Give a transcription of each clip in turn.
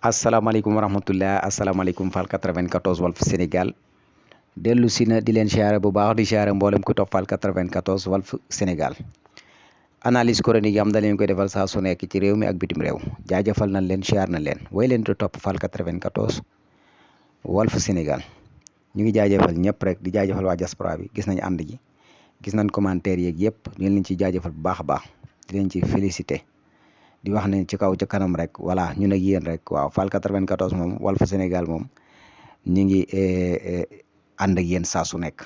asalaamaaleykum wa rahmatullah asalaamaaleykum Fall 94 Walf Sénégal dellu si na di leen siyaare bu baax di siyaare mboolem ku topp Fall 94 Walf Sénégal analyse chronique yi am da leen koy defal saa su nekk ci réew mi ak bitim réew jaajëfal nañ leen siyaar nañ leen way leen di topp Fall 94 Walf Sénégal ñu ngi jaajëfal ñëpp rek di jaajëfal waa diaspora bi gis nañ ànd ji gis nañ commentaire yeeg yëpp ñu leen ci jaajëfal bu baax a baax di leen ci félicité di wax ne ci kaw ca kanam rek voilà ñun ak yéen rek waaw Fall 94 moom Walf Sénégal moom ñu ngi ànd ak yéen saa su nekk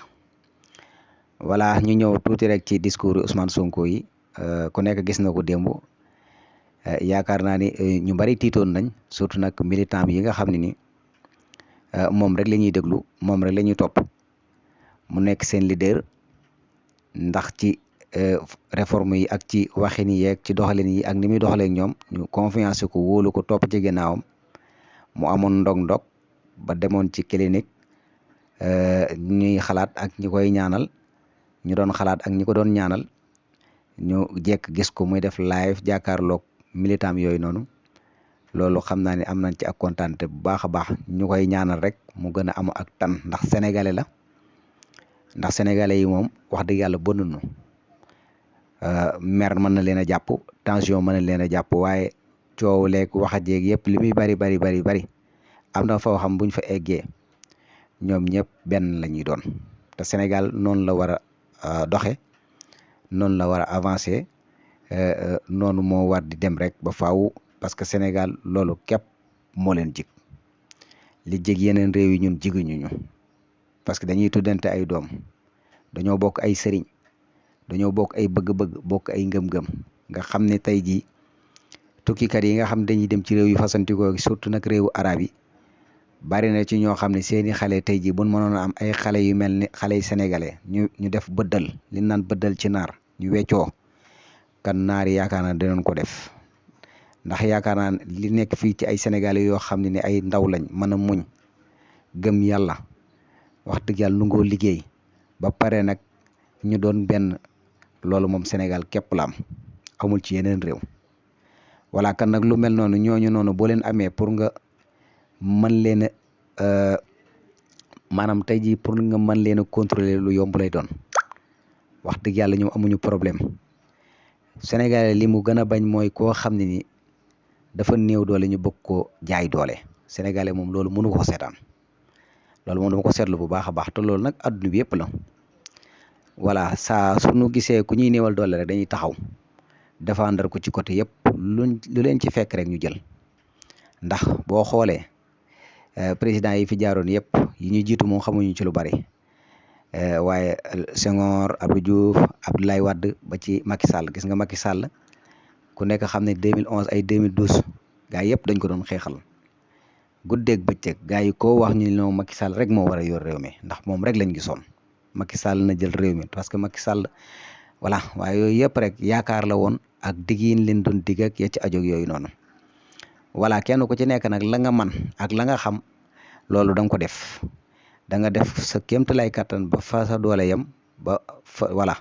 voilà ñu ñëw tuuti rek ci discours Ousmane Sonko yi ku nekk gis na ko démb yaakaar naa ni ñu bari tiitoon nañ surtout nag militant yi nga xam ne ni moom rek la ñuy déglu moom rek la ñuy topp mu nekk seen leader ndax ci réforme yi ak ci waxin yi yeeg ci doxalin yi ak ni muy doxalee ak ñoom ñu confiance ko wóolu ko topp ci ginnaawam mu amoon ndog-ndog ba demoon ci clinique ñuy xalaat ak ñi koy ñaanal ñu doon xalaat ak ñi ko doon ñaanal ñu jekk gis ko muy def live jàkkaarloog militant yooyu noonu loolu xam naa ne am nañ ci ak kontaante bu baax a baax ñu koy ñaanal rek mu gën a am ak tan ndax sénégalais la ndax sénégalais yi moom wax dëgg yàlla bënnuñu mer mën na leen a jàpp tension mën na leen a jàpp waaye coow leeg wax a jeeg yëpp li muy bari am na foo xam buñ fa eggee ñoom ñëpp benn la ñuy doon te Sénégal noonu la war a doxe noonu la war a avancer noonu moo war di dem rek ba faaw parce que Sénégal loolu képp moo leen jig li jig yeneen réew yi ñun jiguñu ñu parce que dañuy tuddante ay doom dañoo bokk ay sëriñ dañoo bokk ay bëgg-bëgg bokk ay ngëm-ngëm nga xam ne tey jii tukkikat yi nga xam dañuy dem ci réew yu fasantikoo surtout nag réewu arab yi bari na ci ñoo xam ne seeni xale tey jii buñ mënoon a am ay xale yu mel ni xale yu sénégalais ñu def bëddal li naan bëddal ci naar ñu weccoo kan naar yi yaakaar naa dinañ ko def ndax yaakaar naa li nekk fii ci ay sénégalais yoo xam ne ay ndaw lañ mën a muñ gëm yàlla wax dëgg yàlla nu ngoo liggéey ba pare nag ñu doon benn loolu moom Sénégal képp la am amul ci yeneen réew voilà kan nag lu mel noonu ñooñu noonu boo leen amee pour nga mën leen a maanaam tey jii pour nga mën leen a contrôler lu yomb lay doon wax dëgg yàlla ñoom amuñu problème Sénégalais li mu gën a bañ mooy koo xam ne ni dafa néew doole ñu bëgg koo jaay doole Sénégalais moom loolu mënu ko seetaan loolu moom dama ko seetlu bu baax a baax te loolu nag adduna bi yëpp la voilà saa suñu gisee ku ñuy néewal doole rek dañuy taxaw défendre ko ci côté yëpp lu leen ci fekk rek ñu jël ndax boo xoolee président yi fi jaaroon yëpp yi ñu jiitu moom xamuñu ci lu bari waaye Senghor Abdou Diouf Abdoulaye Wade ba ci Macky Sall gis nga Macky Sall ku nekk xam ne 2011 ay 2012 gaa yëpp dañ ko doon xeexal guddeeg bëccëg gaa yi ko wax ñu ne Macky Sall rek moo war a yor réew mi ndax moom rek lañ gisoon Macky Sall na jël réew mi parce que Macky Sall voilà waaye yooyu yëpp rek yaakaar la woon ak digg yi leen doon digg ak ya ci ajog yooyu noonu voilà kenn ku ci nekk nag la nga man ak la nga xam loolu da nga ko def da nga def sa kéemtalaay kattan ba fa sa doole yem ba fa voilà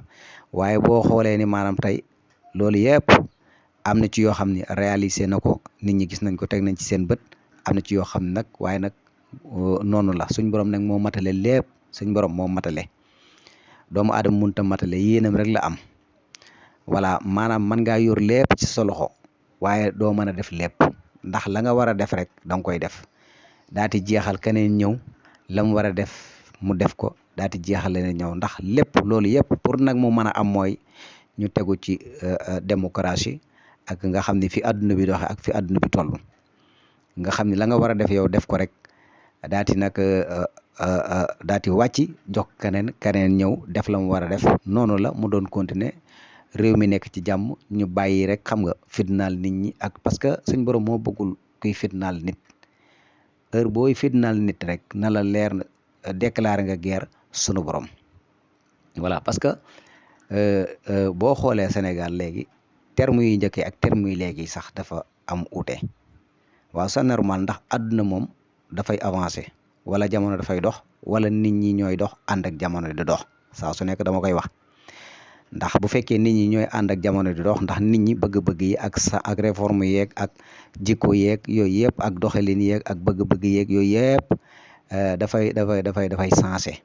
waaye boo xoolee ni maanaam tey loolu yëpp am na ci yoo xam ne réalisé na ko nit ñi gis nañ ko teg nañ ci seen bët am na ci yoo xam ne nag waaye nag noonu la suñ borom nag moo matale lépp suñ borom moo matale doomu aadama mënta matale yéenam rek la am voilà maanaam mën ngaa yor lépp ci sa loxo waaye doo mën a def lépp ndax la nga war a def rek da nga koy def daati jeexal keneen ñëw la mu war a def mu def ko daati jeexal leneen ñëw ndax lépp loolu yëpp pour nag mu mën a am mooy ñu tegu ci démocratie ak nga xam ne fi àdduna bi doxe ak fi àdduna bi toll nga xam ne la nga war a def yow def ko rek daati nag daati wàcc jox keneen ñëw def la mu war a def noonu la mu doon continuer réew mi nekk ci jàmm ñu bàyyi rek xam nga fitnaal nit ñi ak parce que suñ borom moo bëggul kuy fitnaal nit heure booy fitnaal nit rek na la leer déclaré nga guerre sunu borom voilà parce que boo xoolee Sénégal léegi terme yu njëkkee ak terme yu léegi sax dafa am uute waaw c'est normal ndax àdduna moom dafay avancer wala jamono dafay dox wala nit ñi ñooy dox ànd ak jamono di dox saa su nekk dama koy wax ndax bu fekkee nit ñi ñooy ànd ak jamono di dox, ndax nit ñi bëgg-bëgg yi ak réforme yeeg ak jikko yeeg yooyu yëpp ak doxalin yeeg ak bëgg-bëgg yeeg yooyu yëpp dafay changé.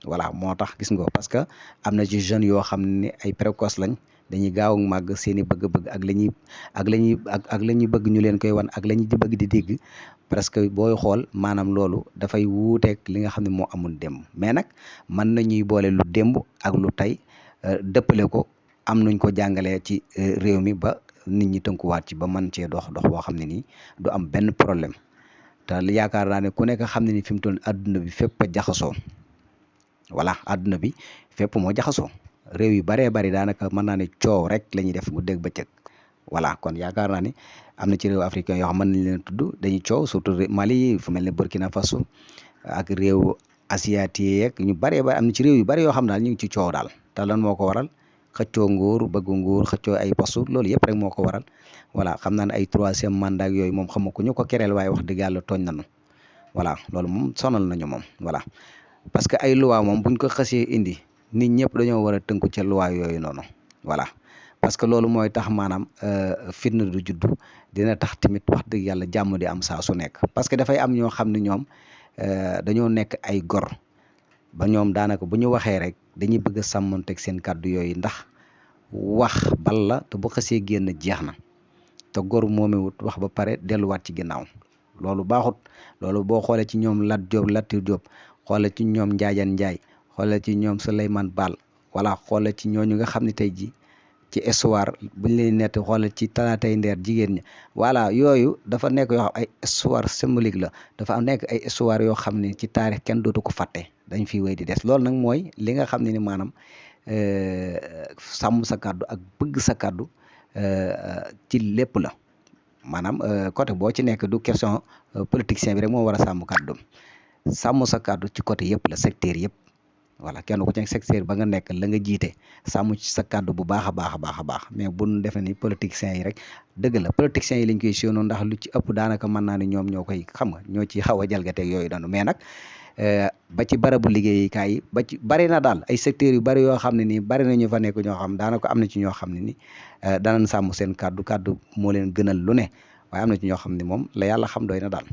voilà moo tax gis nga parce que am na ci jeunes yoo xam ne ay précoce lañ, dañuy gaaw a màgg seen i bëgg-bëgg ak la ñuy bëgg ñu leen koy wan ak la ñuy bëgg di dégg, presque booy xool maanaam loolu dafay wuuteeg li nga xam ne moo amul démb. mais nag mën nañuy boole lu démb ak lu tey dëppale ko, am nuñ ko jàngalee ci réew mi ba nit ñi tënkuwaat ci ba mën cee dox boo xam ne nii du am benn problème. te yaakaar naa ne ku nekk xam ne ni fi mu toll adduna bi fépp a jaxasoo. voilà adduna bi fépp moo jaxasoo, réew yu baree bari daanaka mën naa ne coow rek la ñuy def mu dégg bëccëg. voilà kon yaakaar naa ne am na ci réew africain yoo xam mën nañ leen tudd dañuy coow, surtout Mali fu mel ne Burkina Faso ak réew asiatique yeeg ñu baree bari, am na ci réew yu bari yoo xam daal ñu ngi ci coow daal. te lan moo ko waral? xëccoo nguur, bëggu nguur, xëccoo ay postu, loolu yëpp rek moo ko waral. voilà xam naa ne ay troisième mandat yooyu moom xamu ko ñu ko kereel, waaye wax dëgg yàlla tooñ nañu. voilà loolu moom sonal nañu moom. voilà parce que ay loi moom buñ ko xasee indi, nit ñëpp dañoo war a tënku ca loi yooyu noonu. voilà parce que loolu mooy tax maanaam fitna du juddu, dina tax tamit wax dëgg yàlla jàmm di am saa su nekk. parce que dafay am ñoo xam ne ñoom dañoo nekk ay gor ba ñoom daanaka bu ñu waxee rek dañuy bëgg a sàmmanteeg seen kàddu yooyu, ndax wax bal la te bu xasee génn jeex na. te gor moomewut wax ba pare delluwaat ci ginnaaw, loolu baaxut. loolu boo xoolee ci ñoom Latir Diop, xoolee ci ñoom Njaajaan Njaay, xoolee ci ñoom Souleymane Baal, voilà xoolee ci ñooñu nga xam ne tey ji ci histoire buñ leen nett, xoolee ci Talaatay Ndeer jigéen ñi. voilà yooyu dafa nekk yoo xam ay histoire symbolique la, dafa nekk ay histoire yoo xam ne ci taarix kenn dootu ko fàtte, dañ fiy wéy di des. loolu nag mooy li nga xam ne ni maanaam sàmm sa kàddu ak bëgg sa kàddu ci lépp la. maanaam côté boo ci nekk du question politicien bi rek moo war a sàmm kàddoom. sàmm sa kàddu ci côté yëpp la, secteur yëpp. voilà kenn ku ci nekk secteur ba nga nekk la nga jiite sàmm ci sa kàddu bu baax a baax. mais bu ñu defee ni politiciens yi rek, dëgg la politiciens yi lañ koy séenoo, ndax lu ci ëpp daanaka mën naa ne ñoom ñoo koy xam nga ñoo ci xaw a jalgateeg yooyu daanu. mais nag ba ci barabu liggéeyukaay yi ba ci bari na daal ay secteurs yu bari yoo xam ne nii bari na ñu fa nekk ñoo xam daanaka am na ci ñoo xam ne ni danañ sàmm seen kàddu moo leen gënal lu ne, waaye am na ci ñoo xam ne moom la yàlla xam doy na daal.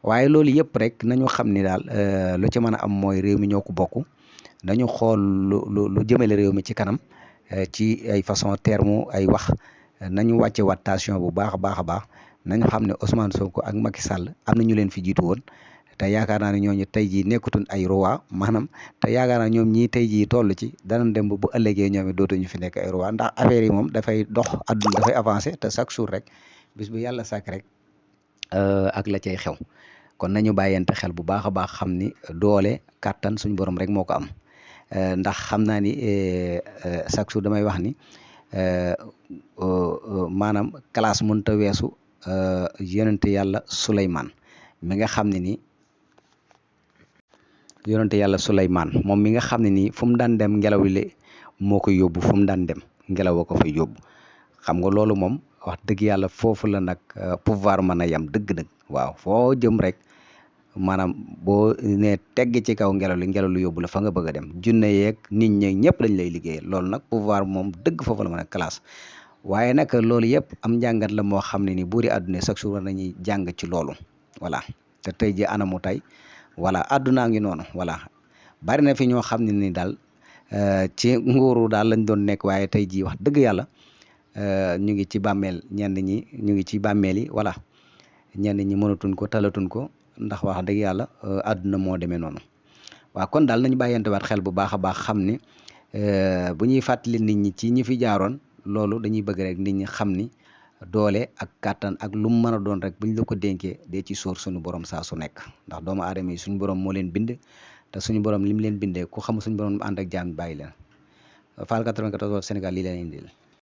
waaye loolu yëpp rek nañu xam ni daal lu ci mën a am mooy réew mi ñoo ko bokk. nañu xool lu jëmale réew mi ci kanam ci ay façon terme ay wax, nañu wàcce wattation bu baax a baax. nañu xam ne Ousmane Sonko ak Macky Sall am na ñu leen fi jiitu woon, te yaakaar naa ne ñooñu tey jii nekkutuñ ay roi maanaam, te yaakaar naa ñoom ñii tey jii toll ci danañ dem bu ëllëgee ñoom it dootuñu fi nekk ay roi, ndax affaire yi moom dafay dox, àdduna dafay avancé te chaque jour rek bis bu yàlla sàkk rek ak la cay xew. kon nañu bàyyante xel bu baax a baax, xam ni doole kàttan suñu borom rek moo ko am. ndax xam naa ni chaque jour damay wax ni maanaam classe mënut a weesu yonente yàlla Souleymane mi nga xam ne ni yonente yàlla Souleymane moom mi nga xam ne nii fu mu daan dem ngelaw li moo koy yóbbu, fu mu daan dem ngelaw a ko fay yóbbu. xam nga loolu moom wax dëgg yàlla foofu la nag pouvoir mën a yem dëgg-dëgg. waaw foo jëm rek maanaam boo ne tegg ci kaw ngelaw li yóbbu la fa nga bëgg a dem. junne yeeg nit ñi ñëpp lañ lay liggéeyal, loolu nag pouvoir moom dëgg foofu la mën a classe. waaye nag loolu yëpp am njàngat la moo xam ne ni buuri àdduna chaque jour war nañuy jàng ci loolu. voilà te tey ji anamu tey voilà àddunaa ngi noonu. voilà bari na fi ñoo xam ne ni daal ci nguuru daal lañ doon nekk, waaye tey jii wax dëgg yàlla ñu ngi ci bàmmeel, ñenn ñi ñu ngi ci bàmmeel yi. voilà ñenn ñi mënatuñ ko talatuñ ko, ndax wax dëgg yàlla àdduna moo demee noonu. waaw kon daal nañu bàyyantewaat xel bu baax a baax, xam ni bu ñuy fàttali nit ñi ci ñi fi jaaroon, loolu dañuy bëgg rek nit ñi xam ni doole ak kàttan ak lu mu mën a doon rek buñ la ko dénkee dee ci sóor suñu borom saa su nekk, ndax doomu aadama yi suñu borom moo leen bind, te suñu borom lim leen bindee ku xam suñu borom ànd ak jaam bàyyi leen. Fall 94 Sénégal lii leen indil.